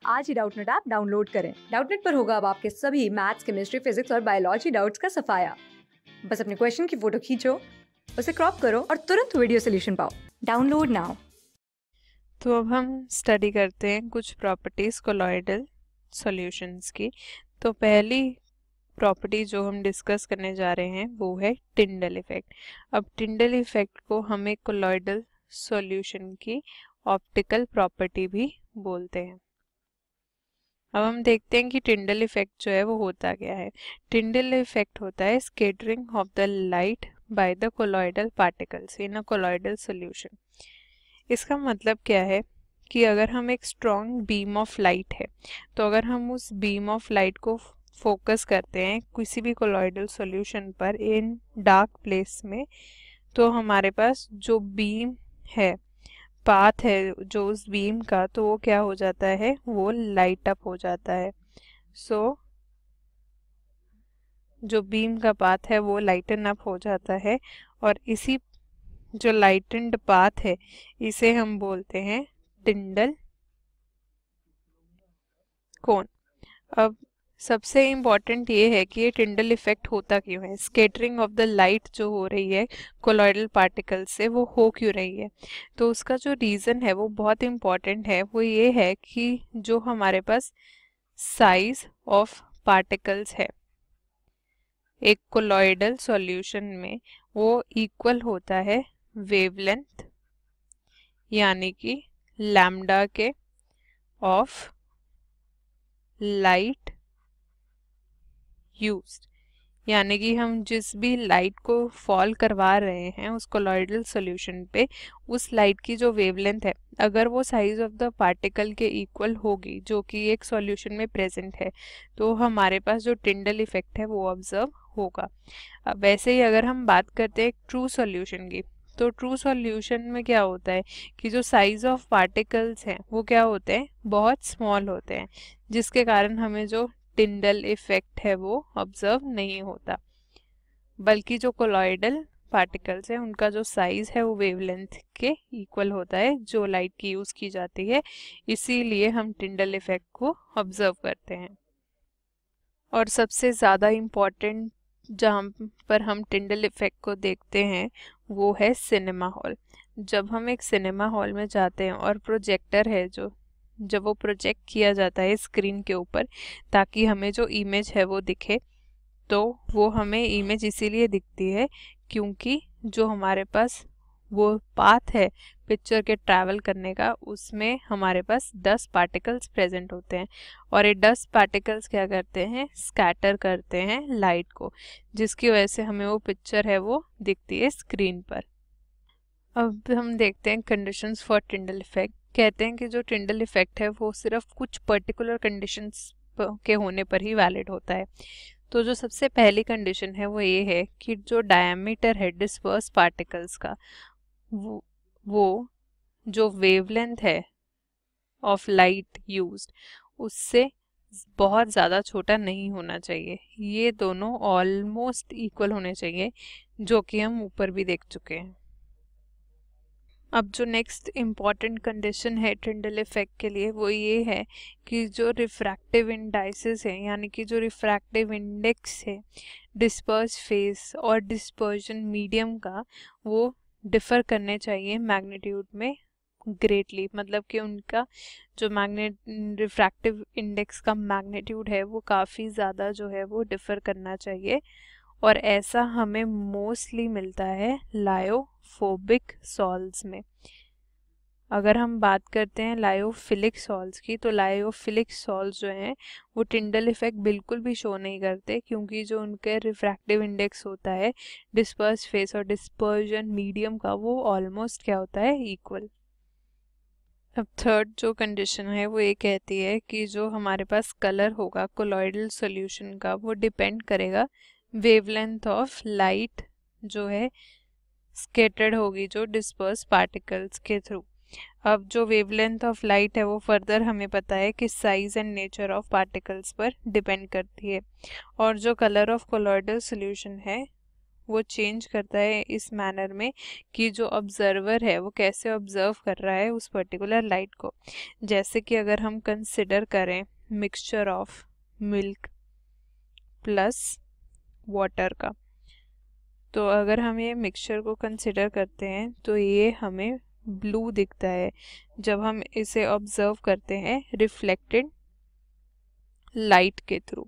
आज ही Doubtnut app download करें। Doubtnut पर होगा अब आपके सभी मैथ्स, केमिस्ट्री, फिजिक्स और बायोलॉजी डाउट्स का सफाया। बस अपने क्वेश्चन की फोटो खींचो, उसे क्रॉप करो और तुरंत वीडियो सोल्यूशन पाओ। Download now. तो अब हम स्टडी करते हैं कुछ प्रॉपर्टीज कोलॉइडल सॉल्यूशंस की। तो पहली प्रॉपर्टी जो हम डिस्कस करने जा रहे हैं वो है टिंडल इफेक्ट। अब टिंडल इफेक्ट को हम एक कोलॉइडल सॉल्यूशन की ऑप्टिकल प्रॉपर्टी भी बोलते हैं। अब हम देखते हैं कि टिंडल इफेक्ट जो है वो होता क्या है। टिंडल इफेक्ट होता है scattering of the light by the colloidal particles in a colloidal solution. इसका मतलब क्या है कि अगर हम एक स्ट्रॉन्ग बीम ऑफ लाइट है तो अगर हम उस बीम ऑफ लाइट को फोकस करते हैं किसी भी कोलॉइडल सॉल्यूशन पर इन डार्क प्लेस में, तो हमारे पास जो बीम है, पाथ है जो उस बीम का, तो वो क्या हो जाता है, वो लाइट अप हो जाता है। सो जो बीम का पाथ है वो लाइटन अप हो जाता है और इसी जो लाइटेंड पाथ है इसे हम बोलते हैं टिंडल कोन। अब सबसे इम्पॉर्टेंट ये है कि ये टिंडल इफेक्ट होता क्यों है, स्कैटरिंग ऑफ द लाइट जो हो रही है कोलॉइडल पार्टिकल से वो हो क्यों रही है। तो उसका जो रीज़न है वो बहुत इम्पॉर्टेंट है। वो ये है कि जो हमारे पास साइज ऑफ पार्टिकल्स है एक कोलॉइडल सॉल्यूशन में वो इक्वल होता है वेवलेंथ यानी कि लैम्डा के ऑफ लाइट यूज्ड। यानी कि हम जिस भी लाइट को फॉल करवा रहे हैं उस कोलॉइडल सॉल्यूशन पे, उस लाइट की जो वेवलेंथ है अगर वो साइज ऑफ द पार्टिकल के इक्वल होगी जो कि एक सॉल्यूशन में प्रेजेंट है, तो हमारे पास जो टिंडल इफेक्ट है वो ऑब्जर्व होगा। अब वैसे ही अगर हम बात करते हैं ट्रू सॉल्यूशन की, तो ट्रू सॉल्यूशन में क्या होता है कि जो साइज ऑफ पार्टिकल्स हैं वो क्या होते हैं, बहुत स्मॉल होते हैं, जिसके कारण हमें जो टिंडल इफेक्ट है वो ऑब्जर्व नहीं होता, बल्कि जो कोलॉइडल पार्टिकल्स हैं उनका जो साइज है वो वेवलेंथ के इक्वल होता है जो लाइट की यूज की जाती है, इसीलिए हम टिंडल इफेक्ट को ऑब्जर्व करते हैं। और सबसे ज़्यादा इम्पॉर्टेंट जहाँ पर हम टिंडल इफेक्ट को देखते हैं वो है सिनेमा हॉल। जब हम एक सिनेमा हॉल में जाते हैं और प्रोजेक्टर है जो जब वो प्रोजेक्ट किया जाता है स्क्रीन के ऊपर ताकि हमें जो इमेज है वो दिखे, तो वो हमें इमेज इसीलिए दिखती है क्योंकि जो हमारे पास वो पाथ है पिक्चर के ट्रैवल करने का, उसमें हमारे पास 10 पार्टिकल्स प्रेजेंट होते हैं और ये 10 पार्टिकल्स क्या करते हैं, स्कैटर करते हैं लाइट को, जिसकी वजह से हमें वो पिक्चर है वो दिखती है स्क्रीन पर। अब हम देखते हैं कंडीशंस फॉर टिंडल इफेक्ट। कहते हैं कि जो टिंडल इफेक्ट है वो सिर्फ कुछ पर्टिकुलर कंडीशंस के होने पर ही वैलिड होता है। तो जो सबसे पहली कंडीशन है वो ये है कि जो डायमीटर है डिस्पर्स पार्टिकल्स का वो जो वेवलेंथ है ऑफ लाइट यूज्ड उससे बहुत ज़्यादा छोटा नहीं होना चाहिए। ये दोनों ऑलमोस्ट इक्वल होने चाहिए, जो कि हम ऊपर भी देख चुके हैं। अब जो नेक्स्ट इम्पॉर्टेंट कंडीशन है टिंडल इफेक्ट के लिए वो ये है कि जो रिफ्रैक्टिव इंडाइसेस है यानी कि जो रिफ्रैक्टिव इंडेक्स है डिस्पर्स फेस और डिस्पर्जन मीडियम का, वो डिफ़र करने चाहिए मैग्नीट्यूड में ग्रेटली। मतलब कि उनका जो रिफ्रैक्टिव इंडेक्स का मैग्नीट्यूड है वो काफ़ी ज़्यादा जो है वो डिफ़र करना चाहिए, और ऐसा हमें मोस्टली मिलता है लायोफोबिक सॉल्ट्स में। अगर हम बात करते हैं लायोफिलिक सॉल्ट्स की, तो लायोफिलिक सॉल्ट्स जो हैं वो टिंडल इफेक्ट बिल्कुल भी शो नहीं करते क्योंकि जो उनके रिफ्रैक्टिव इंडेक्स होता है डिस्पर्स फेस और डिस्पर्जन मीडियम का, वो ऑलमोस्ट क्या होता है, इक्वल। अब थर्ड जो कंडीशन है वो ये कहती है कि जो हमारे पास कलर होगा कोलॉइडल सॉल्यूशन का वो डिपेंड करेगा वेवलेंथ ऑफ लाइट जो है स्कैटर्ड होगी जो डिस्पर्स पार्टिकल्स के थ्रू। अब जो वेवलेंथ ऑफ लाइट है वो फर्दर हमें पता है कि size and nature of particles पर डिपेंड करती है, और जो कलर ऑफ कोलॉइडल सॉल्यूशन है वो चेंज करता है इस मैनर में कि जो ऑब्जर्वर है वो कैसे ऑब्जर्व कर रहा है उस पर्टिकुलर लाइट को। जैसे कि अगर हम कंसिडर करें mixture of milk plus water का, तो अगर हम ये मिक्सचर को कंसिडर करते हैं तो ये हमें ब्लू दिखता है जब हम इसे ऑब्जर्व करते हैं रिफ्लेक्टेड लाइट के थ्रू।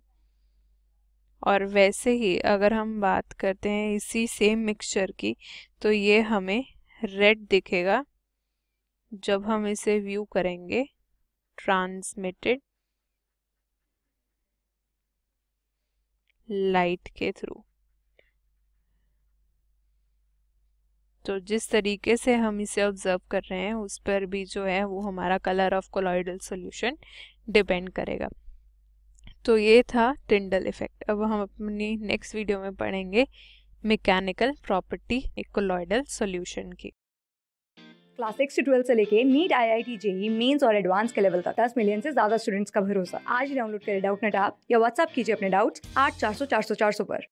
और वैसे ही अगर हम बात करते हैं इसी सेम मिक्सचर की, तो ये हमें रेड दिखेगा जब हम इसे व्यू करेंगे ट्रांसमिटेड लाइट के थ्रू। तो जिस तरीके से हम इसे ऑब्जर्व कर रहे हैं उस पर भी जो है वो हमारा colour of colloidal solution depend करेगा। तो ये था टिंडल इफेक्ट। अब हम अपनी नेक्स्ट वीडियो में पढ़ेंगे मैकेनिकल प्रॉपर्टी एक कोलॉइडल सॉल्यूशन की। क्लास 6 से 12 से लेके नीट, IIT, JEE मेंस और एडवांस के लेवल तक 10 मिलियन से ज्यादा स्टूडेंट्स का भरोसा। आज ही डाउनलोड करें डाउटनेट ऐप या व्हाट्सएप कीजिए अपने डाउट्स 8400 400 400 पर।